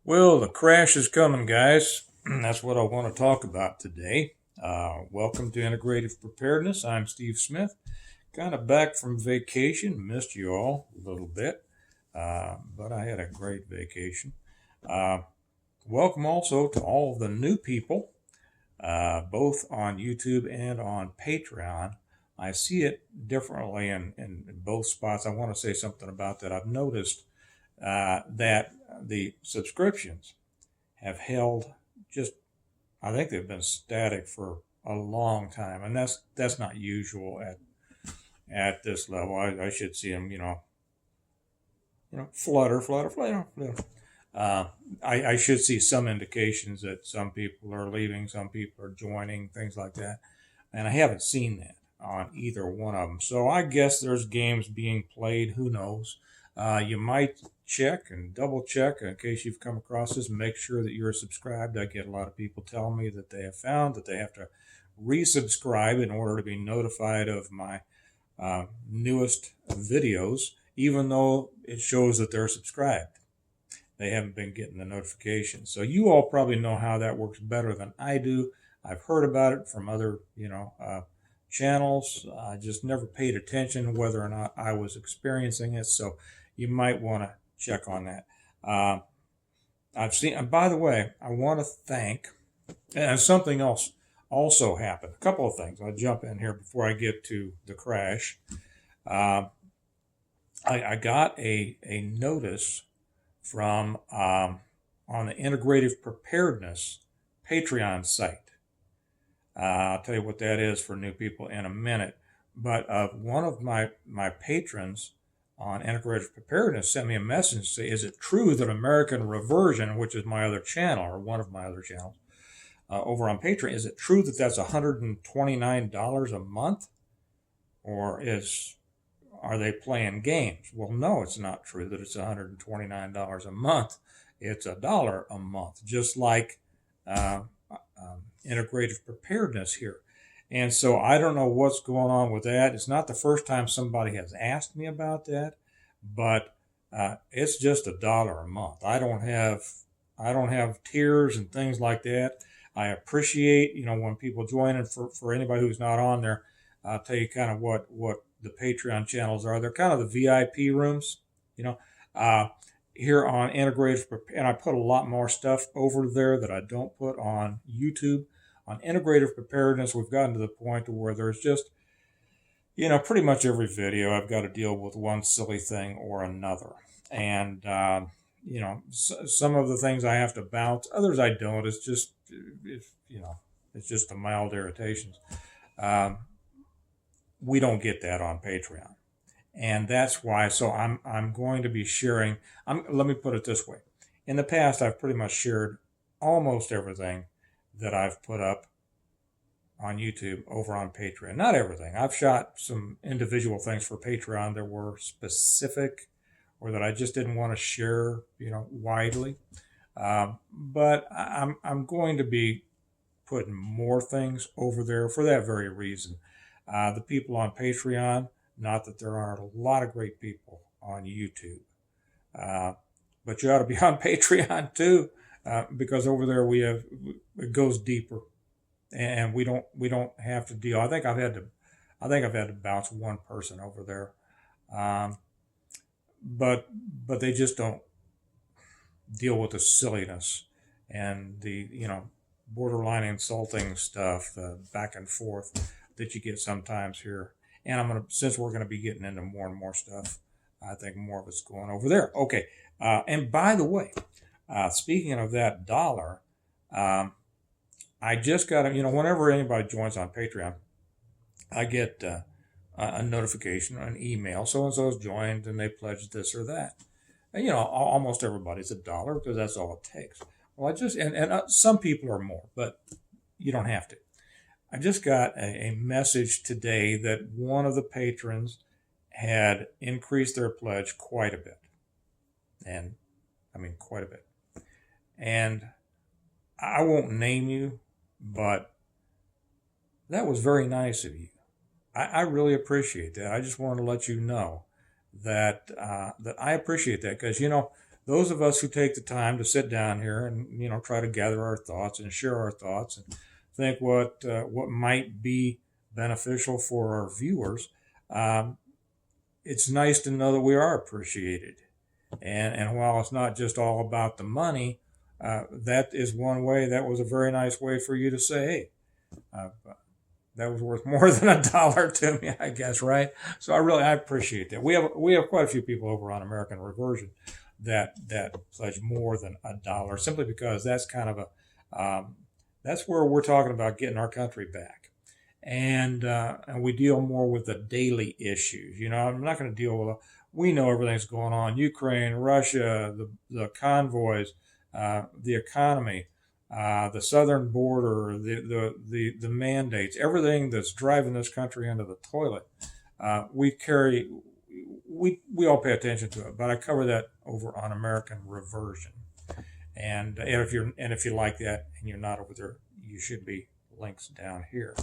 Well, the crash is coming, guys. That's what I want to talk about today. Welcome to Integrative Preparedness. I'm Steve Smith. Kind of back from vacation. Missed you all a little bit, but I had a great vacation. Uh, Welcome also to all of the new people, both on YouTube and on Patreon. I see it differently in both spots. I want to say something about that. I've noticed that the subscriptions have held just, I think they've been static for a long time, and that's not usual at this level. I should see them, flutter. Uh, I should see some indications that some people are leaving, some people are joining, things like that, and I haven't seen that on either one of them. So I guess there's games being played. Who knows? You might check and double check in case you've come across this. Make sure that you're subscribed. I get a lot of people telling me that they have found that they have to resubscribe in order to be notified of my newest videos, even though it shows that they're subscribed. They haven't been getting the notifications. So you all probably know how that works better than I do. I've heard about it from other, channels. I just never paid attention whether or not I was experiencing it. So you might want to check on that. I've seen, and by the way, I want to thank, and something else also happened. A couple of things. I'll jump in here before I get to the crash. I got a notice from on the Integrative Preparedness Patreon site. I'll tell you what that is for new people in a minute. But one of my patrons on Integrative Preparedness sent me a message and say, is it true that American Reversion, which is my other channel, or one of my other channels, over on Patreon, is it true that that's $129 a month? Or are they playing games? Well, no, it's not true that it's $129 a month. It's $1 a month, just like Integrative Preparedness here. And so I don't know what's going on with that. It's not the first time somebody has asked me about that, but it's just $1 a month. I don't have tiers and things like that. I appreciate, when people join, and for anybody who's not on there, I'll tell you kind of what the Patreon channels are. They're kind of the VIP rooms, here on Integrative, and I put a lot more stuff over there that I don't put on YouTube. On Integrative Preparedness, we've gotten to the point where there's just, pretty much every video I've got to deal with one silly thing or another. And, some of the things I have to bounce, others I don't. It's just a mild irritations. We don't get that on Patreon. And that's why, so I'm going to be sharing, let me put it this way. In the past, I've pretty much shared almost everything that I've put up on YouTube over on Patreon. Not everything. I've shot some individual things for Patreon that were specific or that I just didn't want to share, widely. But I'm going to be putting more things over there for that very reason. The people on Patreon, not that there aren't a lot of great people on YouTube, but you ought to be on Patreon too, because over there it goes deeper, and we don't have to deal. I think I've had to bounce one person over there, but they just don't deal with the silliness and the borderline insulting stuff, back and forth that you get sometimes here. And since we're gonna be getting into more and more stuff, I think more of it's going over there. Okay, and by the way, speaking of that dollar, I just got whenever anybody joins on Patreon, I get a notification or an email. So and so's joined and they pledged this or that. And almost everybody's $1 because that's all it takes. Well, some people are more, but you don't have to. I just got a message today that one of the patrons had increased their pledge quite a bit. And I mean, quite a bit. And I won't name you, but that was very nice of you. I really appreciate that. I just wanted to let you know that I appreciate that because, those of us who take the time to sit down here and try to gather our thoughts and share our thoughts and think what might be beneficial for our viewers, it's nice to know that we are appreciated. And while it's not just all about the money, that is one way. That was a very nice way for you to say, hey, that was worth more than $1 to me, I guess, right? So I appreciate that. We have quite a few people over on American Reversion that pledge more than $1, simply because that's kind of that's where we're talking about getting our country back, and we deal more with the daily issues. I'm not going to deal with. We know everything's going on: Ukraine, Russia, the convoys, the economy, the southern border, the mandates, everything that's driving this country into the toilet. We all pay attention to it, but I cover that over on American Reversion. And if you like that and you're not over there, you should be links down here.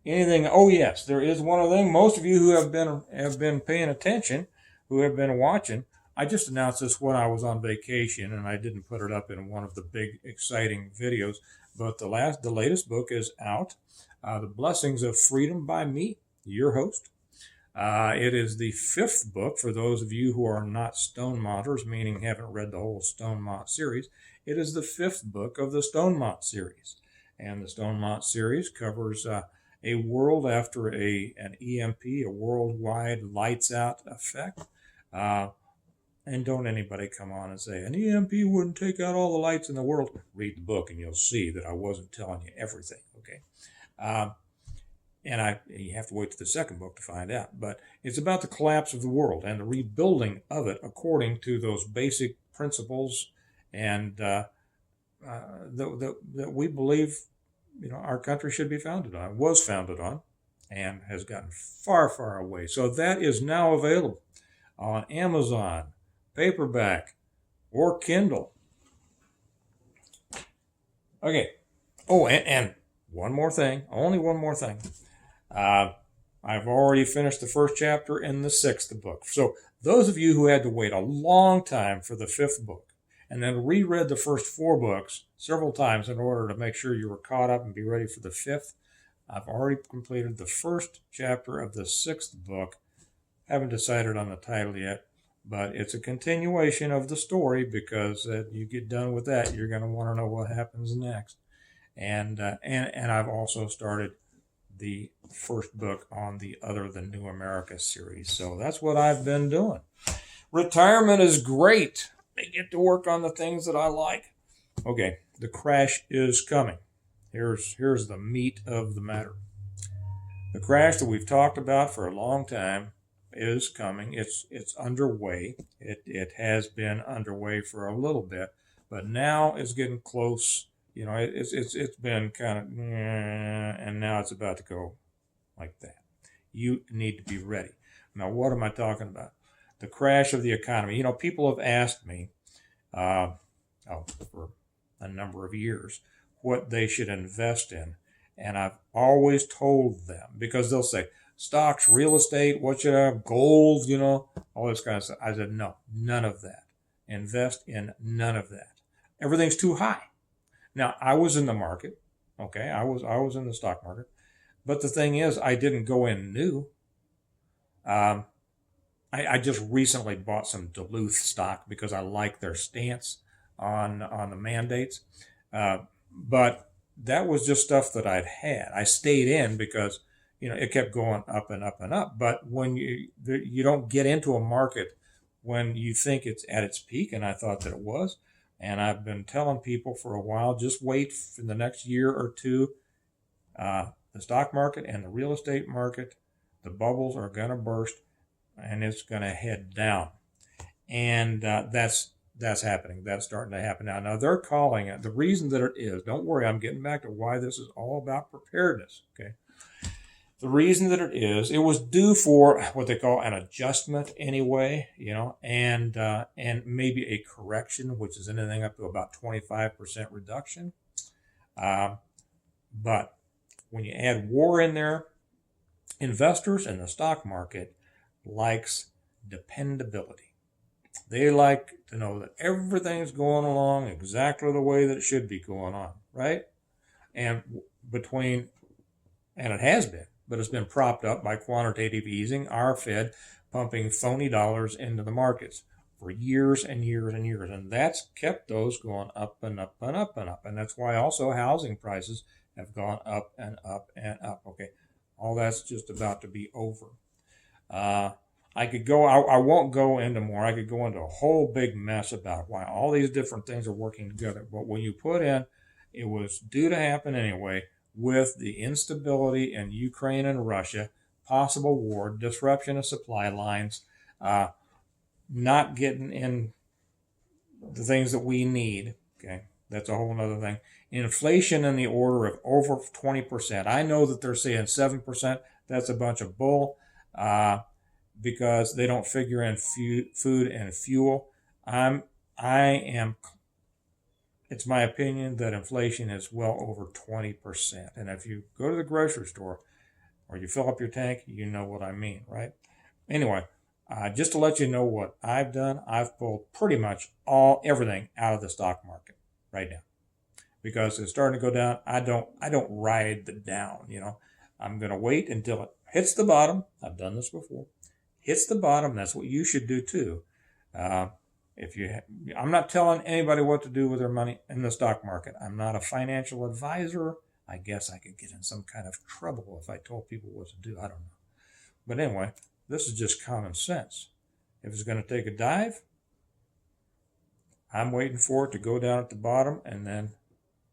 Anything? Oh yes, there is one other thing. Most of you who have been paying attention, who have been watching, I just announced this when I was on vacation, and I didn't put it up in one of the big exciting videos. But the latest book is out, The Blessings of Freedom by me, your host. It is the 5th book for those of you who are not Stonemonters, meaning haven't read the whole Stonemont series. It is the 5th book of the Stonemont series. And the Stonemont series covers a world after an EMP, a worldwide lights out effect. And don't anybody come on and say, an EMP wouldn't take out all the lights in the world. Read the book and you'll see that I wasn't telling you everything, okay? And you have to wait to the 2nd book to find out. But it's about the collapse of the world and the rebuilding of it according to those basic principles and that we believe our country should be founded on, was founded on, and has gotten far, far away. So that is now available on Amazon, paperback, or Kindle. Okay. Oh, and one more thing, only one more thing. I've already finished the 1st chapter in the 6th book. So those of you who had to wait a long time for the 5th book and then reread the first 4 books several times in order to make sure you were caught up and be ready for the 5th, I've already completed the 1st chapter of the 6th book. Haven't decided on the title yet, but it's a continuation of the story because you get done with that, you're going to want to know what happens next. And I've also started the 1st book on the Other Than New America series. So that's what I've been doing. Retirement is great. I get to work on the things that I like. Okay, the crash is coming. Here's the meat of the matter. The crash that we've talked about for a long time is coming. It's underway. It has been underway for a little bit, but now it's getting close. It's been kind of, and now it's about to go like that. You need to be ready. Now, what am I talking about? The crash of the economy. People have asked me, for a number of years, what they should invest in. And I've always told them, because they'll say, stocks, real estate, what should I have, gold, all this kind of stuff. I said, no, none of that. Invest in none of that. Everything's too high. Now, I was in the market, okay? I was in the stock market. But the thing is, I didn't go in new. I just recently bought some Duluth stock because I like their stance on the mandates. But that was just stuff that I'd had. I stayed in because, it kept going up and up and up. But when you don't get into a market when you think it's at its peak, and I thought that it was, and I've been telling people for a while, just wait for the next year or two. The stock market and the real estate market, the bubbles are going to burst, and it's going to head down. And that's happening. That's starting to happen now. Now, they're calling it, the reason that it is, don't worry, I'm getting back to why this is all about preparedness, okay? The reason that it was due for what they call an adjustment anyway, and maybe a correction, which is anything up to about 25% reduction. But when you add war in there, investors in the stock market likes dependability. They like to know that everything's going along exactly the way that it should be going on, right? And between, and it has been, but it's been propped up by quantitative easing, our Fed pumping phony dollars into the markets for years and years and years. And that's kept those going up and up and up and up. And that's why also housing prices have gone up and up and up. Okay, all that's just about to be over. Uh, I could go, I won't go into more. I could go into a whole big mess about why all these different things are working together. But when you put in, it was due to happen anyway, with the instability in Ukraine and Russia, possible war, disruption of supply lines, uh, not getting in the things that we need. Okay, that's a whole other thing. Inflation in the order of over 20%. I know that they're saying 7%. That's a bunch of bull. Because they don't figure in food and fuel. I am. It's my opinion that inflation is well over 20%. And if you go to the grocery store or you fill up your tank, you know what I mean, right? Anyway, just to let you know what I've done, I've pulled pretty much everything out of the stock market right now because it's starting to go down. I don't ride the down. I'm going to wait until it hits the bottom. I've done this before. Hits the bottom. That's what you should do too. I'm not telling anybody what to do with their money in the stock market. I'm not a financial advisor. I guess I could get in some kind of trouble if I told people what to do. I don't know. But anyway, this is just common sense. If it's going to take a dive, I'm waiting for it to go down at the bottom, and then,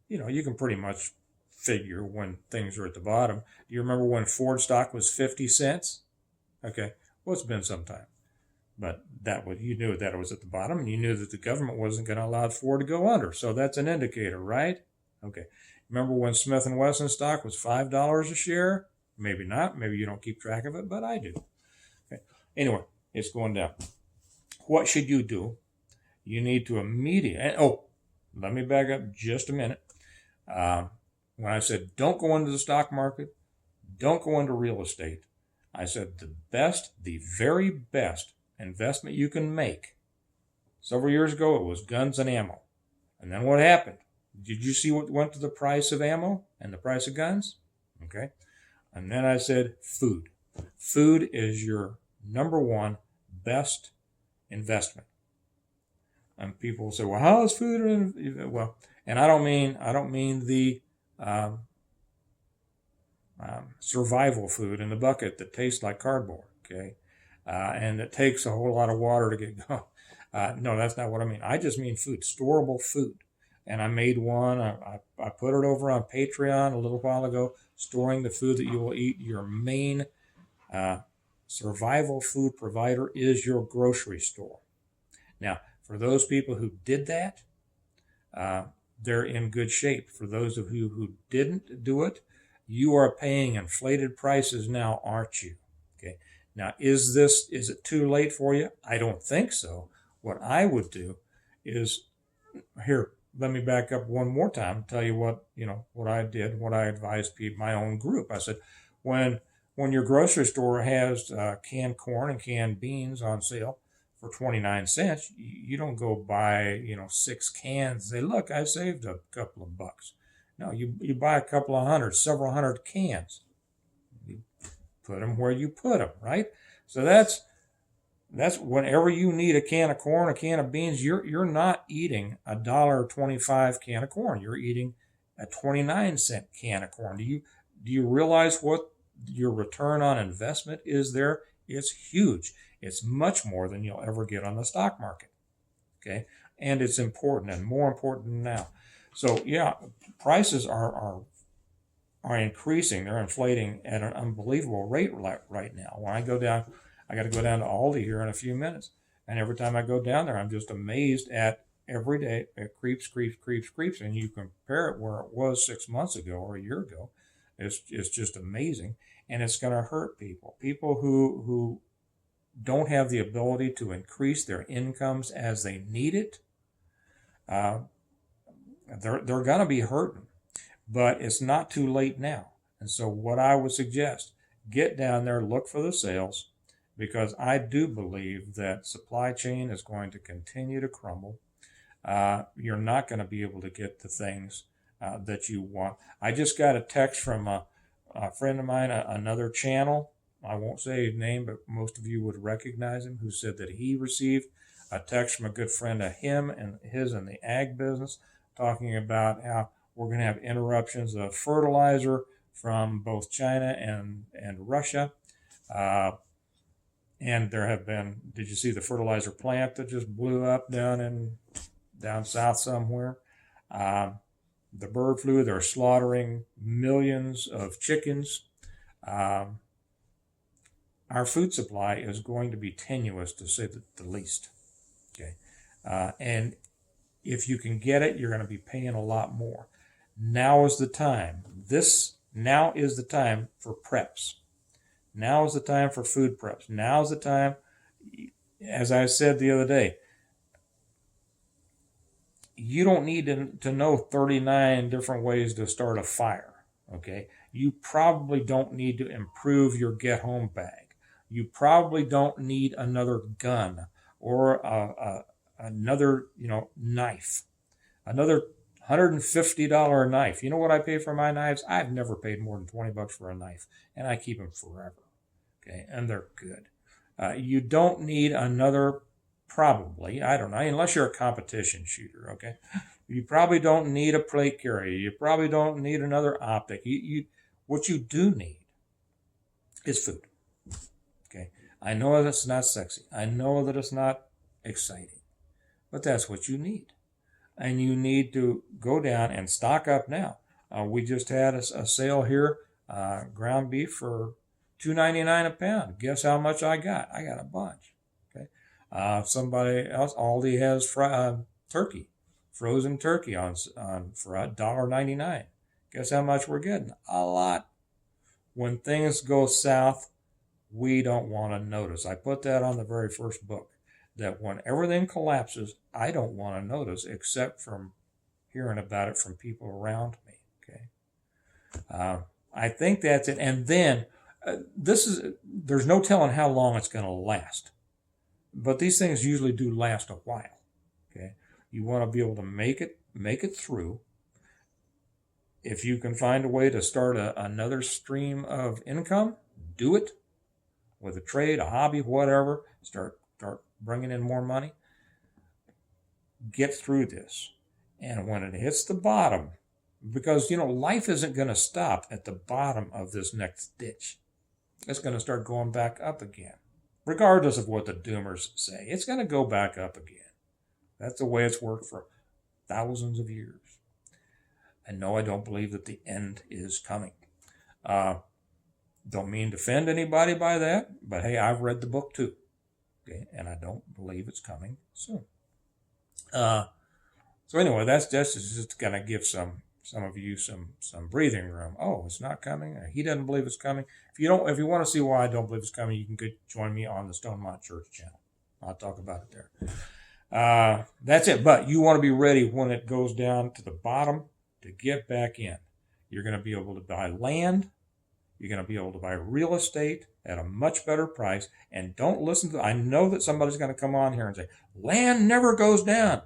you can pretty much figure when things are at the bottom. Do you remember when Ford stock was 50 cents? Okay. Well, it's been some time, but you knew that it was at the bottom, and you knew that the government wasn't going to allow Ford to go under. So that's an indicator, right? Okay. Remember when Smith and Wesson stock was $5 a share? Maybe not. Maybe you don't keep track of it, but I do. Okay. Anyway, it's going down. What should you do? You need to immediately. Oh, let me back up just a minute. When I said don't go into the stock market, don't go into real estate. I said the very best investment you can make. Several years ago, it was guns and ammo. And then what happened? Did you see what went to the price of ammo and the price of guns? Okay. And then I said food. Food is your number one best investment. And people say, well, how is food? Well, and I don't mean the survival food in the bucket that tastes like cardboard, okay? And it takes a whole lot of water to get going. No, that's not what I mean. I just mean food, storable food. And I made one. I put it over on Patreon a little while ago, storing the food that you will eat. Your main survival food provider is your grocery store. Now, for those people who did that, they're in good shape. For those of you who didn't do it, you are paying inflated prices now, aren't you? Okay. Now, is it too late for you? I don't think so. What I would do is, here, let me back up one more time and tell you what I did, what I advised people, my own group. I said, when your grocery store has canned corn and canned beans on sale for 29 cents, you don't go buy, 6 cans. Say, look, I saved a couple of bucks. No, you buy a couple of hundred, several hundred cans. You put them where you put them, right? So that's whenever you need a can of corn, a can of beans, you're not eating $1.25 can of corn. You're eating a 29-cent can of corn. Do you realize what your return on investment is there? It's huge. It's much more than you'll ever get on the stock market. Okay, and it's important and more important now. So yeah, prices are increasing. They're inflating at an unbelievable rate right now. When I go down, I got to go down to Aldi here in a few minutes, and every time I go down there, I'm just amazed at every day it creeps, and you compare it where it was 6 months ago or a year ago. It's just amazing, and it's going to hurt people who don't have the ability to increase their incomes as they need it. They're going to be hurting, but it's not too late now. And so what I would suggest, get down there, look for the sales, because I do believe that supply chain is going to continue to crumble. You're not going to be able to get the things that you want. I just got a text from a friend of mine, another channel. I won't say his name, but most of you would recognize him, who said that he received a text from a good friend of him and his in the ag business, talking about how we're going to have interruptions of fertilizer from both China and Russia. And there have been, did you see the fertilizer plant that just blew up down south somewhere? The bird flu, they're slaughtering millions of chickens. Our food supply is going to be tenuous, to say the least. Okay, and if you can get it, you're going to be paying a lot more. Now is the time. Now is the time for preps. Now is the time for food preps. Now is the time, as I said the other day, you don't need to know 39 different ways to start a fire, okay? You probably don't need to improve your get-home bag. You probably don't need another gun or another, knife, another $150 knife. You know what I pay for my knives? I've never paid more than $20 for a knife, and I keep them forever, okay? And they're good. You don't need another, probably, I don't know, unless you're a competition shooter, okay? You probably don't need a plate carrier. You probably don't need another optic. What you do need is food, okay? I know that it's not sexy. I know that it's not exciting, but that's what you need. And you need to go down and stock up now. We just had a sale here, ground beef for $2.99 a pound. Guess how much I got? I got a bunch. Okay. Somebody else, Aldi has turkey, frozen turkey on for $1.99. Guess how much we're getting? A lot. When things go south, we don't want to notice. I put that on the very first book, that when everything collapses, I don't want to notice, except from hearing about it from people around me. Okay, I think that's it. And then there's no telling how long it's going to last, but these things usually do last a while. Okay, you want to be able to make it through. If you can find a way to start another stream of income, do it, with a trade, a hobby, whatever. Start bringing in more money. Get through this. And when it hits the bottom, because, life isn't going to stop at the bottom of this next ditch. It's going to start going back up again. Regardless of what the doomers say, it's going to go back up again. That's the way it's worked for thousands of years. And no, I don't believe that the end is coming. Don't mean to offend anybody by that, but hey, I've read the book too. Okay, and I don't believe it's coming soon. So anyway, that's just going to give some of you some breathing room. Oh, it's not coming. He doesn't believe it's coming. If you want to see why I don't believe it's coming, you can join me on the Stonemont Church channel. I'll talk about it there. That's it. But you want to be ready when it goes down to the bottom to get back in. You're going to be able to buy land. You're going to be able to buy real estate at a much better price. And don't listen to, I know that somebody's going to come on here and say, land never goes down.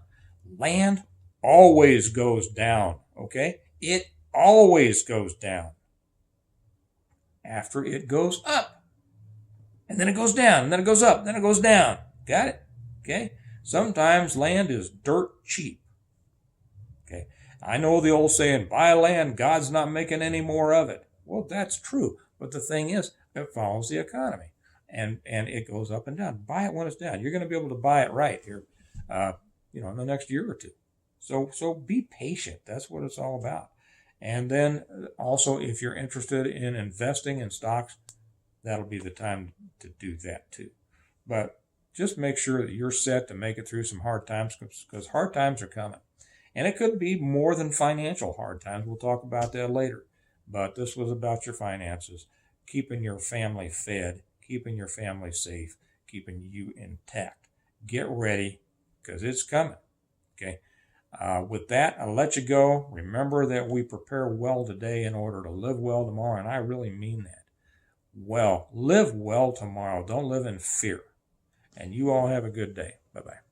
Land always goes down, okay? It always goes down after it goes up. And then it goes down, and then it goes up, then it goes down. Got it? Okay? Sometimes land is dirt cheap. Okay? I know the old saying, buy land, God's not making any more of it. Well, that's true. But the thing is, it follows the economy. And it goes up and down. Buy it when it's down. You're going to be able to buy it right here, in the next year or two. So be patient. That's what it's all about. And then also, if you're interested in investing in stocks, that'll be the time to do that too. But just make sure that you're set to make it through some hard times, because hard times are coming. And it could be more than financial hard times. We'll talk about that later. But this was about your finances, keeping your family fed, keeping your family safe, keeping you intact. Get ready, because it's coming. Okay. With that, I'll let you go. Remember that we prepare well today in order to live well tomorrow, and I really mean that. well. Live well tomorrow. Don't live in fear. And you all have a good day. Bye-bye.